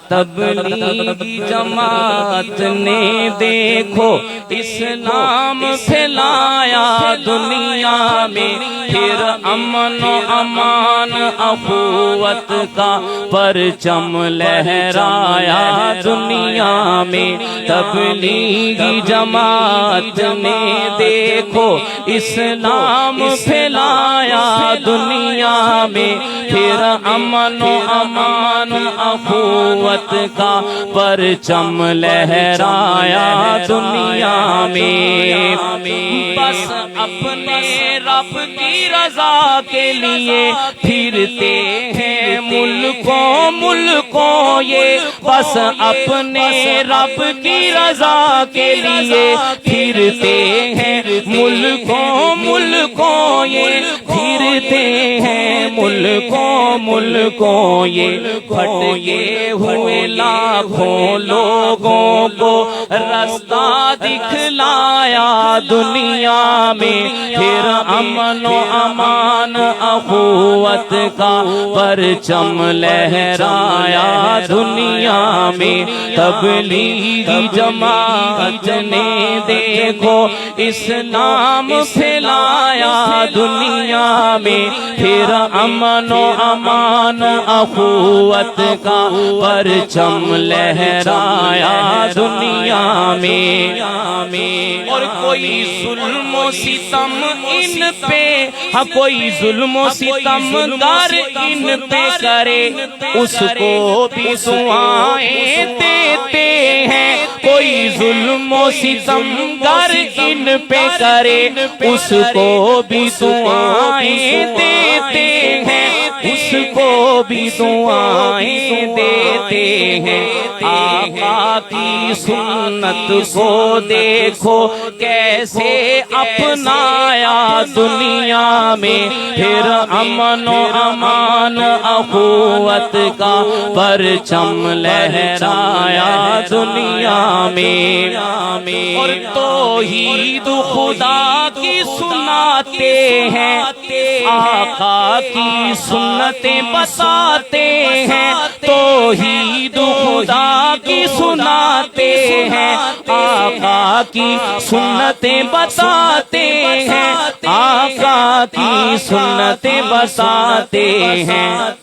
تبلیغی جماعت نے دیکھو اسلام پھیلایا دنیا میں، پھر امن و امان اخوت کا پرچم لہرایا دنیا میں۔ تبلیغی جماعت نے دیکھو اسلام پھیلایا دنیا میں، پھر امن و امان اخوت کا پرچم لہرایا دنیا میں۔ بس اپنے رب کی رضا کے لیے پھرتے ہیں ملکوں ملکوں یہ، بس اپنے رب کی رضا کے لیے پھرتے ہیں ملکوں ملکوں یہ، پھرتے ہیں ملکوں ملکوں یہ۔ پھٹے ہوئے لاکھوں لوگوں کو رستہ دکھلایا دنیا میں، پھر امن و امان اخوت کا پرچم لہرایا دنیا میں۔ تبلیغی جماعت نے دیکھو اسلام پھیلایا دنیا میں، پھر امن و امان اخوت کا پرچم لہرایا دنیا میں۔ اور کوئی ظلم و ستم ان پہ، ہاں کوئی ظلم و ستم گر ان پہ کرے اس کو بھی دعائیں دیتے ہیں۔ کوئی ظلم و ستم گر ان پہ کرے اس کو بھی دعائیں دیتے ہیں، اس کو بھی دعائیں دیتے ہیں۔ آقا کی سنت کو دیکھو کیسے اپنایا دنیا میں، پھر امن و امان اخوت کا پرچم لہرایا دنیا میں۔ اور توحید خدا کی سناتے ہیں، آقا کی سنتیں بتاتے ہیں۔ توحید خدا کی سناتے ہیں، آقا کی سنتیں بتاتے ہیں، آقا کی سنتیں بتاتے ہیں۔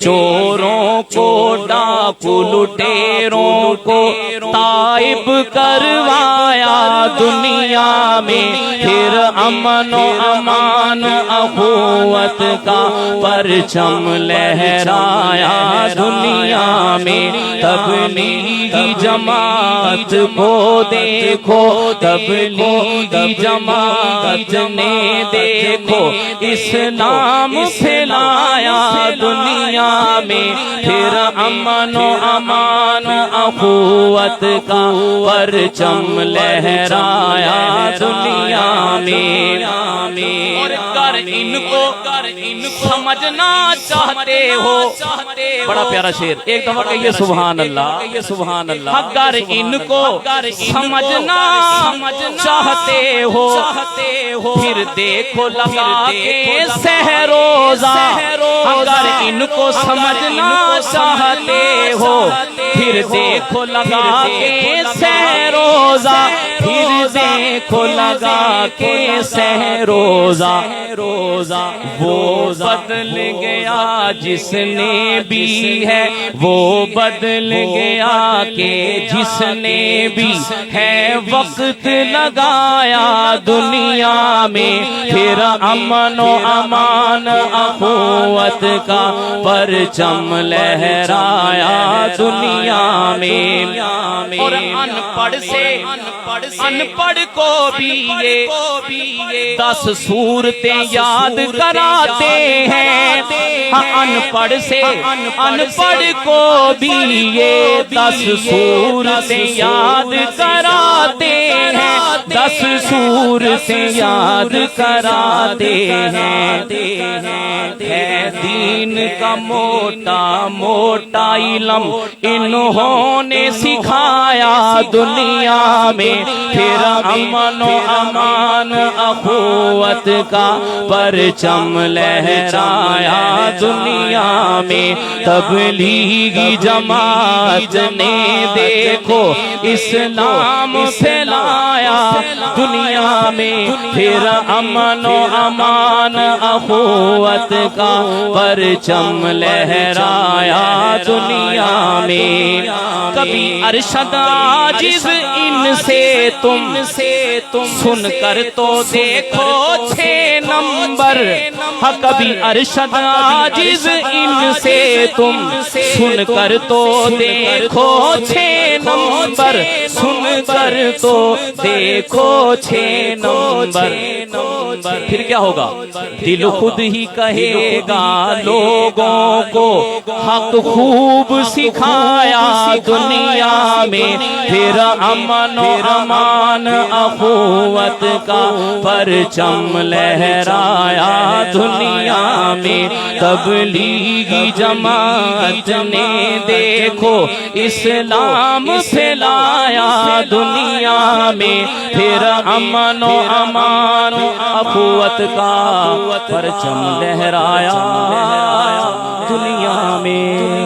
چوروں کو ڈاکو لٹیروں کو تائب کروایا دنیا میں، پھر امن و امان اخوت کا پرچم لہرایا دنیا میں۔ تبلیغی جماعت کو دیکھو، تبلیغی جماعت نے دیکھو اسلام پھیلایا دنیا میں، پھر امن و امان اخوت کا پرچم لہرایا دنیا میں۔ اور کر ان کو سمجھنا چاہتے ہو، بڑا پیارا شعر، ایک دفعہ کہیے سبحان اللہ، سبحان اللہ۔ اگر ان کو سمجھنا چاہتے ہو پھر دیکھو لگا کے سحر روزہ، اگر ان کو سمجھنا چاہتے ہو پھر دیکھو لگا کے سحر روزہ، پھر دیکھو لگا کے سحر روزہ۔ وہ بدل گیا جس نے بھی ہے، وہ بدل گیا کہ جس نے بھی ہے وقت لگایا دنیا میں، پھر امن و امان اخوت کا پرچم لہرایا دنیا میں۔ اور ان پڑھ سے ان پڑھ کو بھی یہ 10 صورتیں یاد کراتے ہیں، ان پڑھ سے ان پڑھ کو بھی یہ 10 صورتیں یاد کراتے ہیں 10 صورتیں یاد کراتے ہیں ہے دین کا موٹا موٹا علم انہوں نے سکھایا دنیا میں پھر امن و امان اخوت کا پرچم لہرایا دنیا میں تبلیغی جماعت نے دیکھو اسلام پھیلایا دنیا میں پھر امن و امان اخوت کا پرچم لہرایا دنیا میں کبھی ارشد عاجز ان سے تم سن کر تو دیکھو 6 نمبر ہاں کبھی ارشد عاجز ان سے تم سن کر تو دیکھو 6 نمبر سن کر تو دیکھو 6 نمبر پھر کیا ہوگا دل خود ہی کہے گا لوگوں کو حق خوب سکھایا دنیا میں پھر امن و امان اخوت کا پرچم لہرایا دنیا میں تبلیغی جماعت نے دیکھو اسلام پھیلایا دنیا میں پھر امن و امان اخوت کا پرچم لہرایا دنیا میں